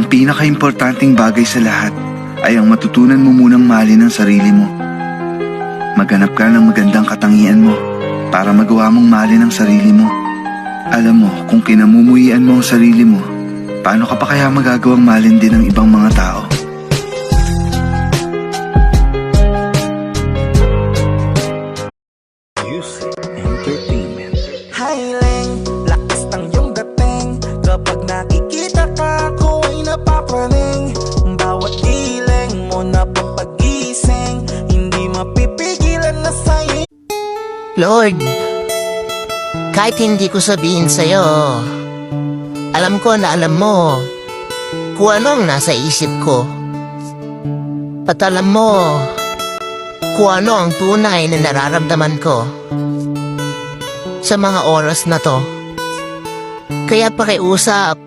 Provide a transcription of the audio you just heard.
Ang pinaka-importanting bagay sa lahat ay ang matutunan mo munang mahalin ang sarili mo. Maghanap ka ng magandang katangian mo para magawa mong mahalin ang sarili mo. Alam mo, kung kinamumuhian mo ang sarili mo, paano ka pa kaya magagawang mahalin din ng ibang mga tao? Music Entertainment. Highlang, lakas ng iyong dating. Kapag nakikita ka, ako ay napapraning. Bawat iling mo na papagising, hindi mapipigilan na sa'yo. Lord, kahit hindi ko sabihin sa'yo, alam ko na alam mo kung ano ang nasa isip ko. At alam mo kung ano ang tunay na nararamdaman ko sa mga oras na to. Kaya pakiusap,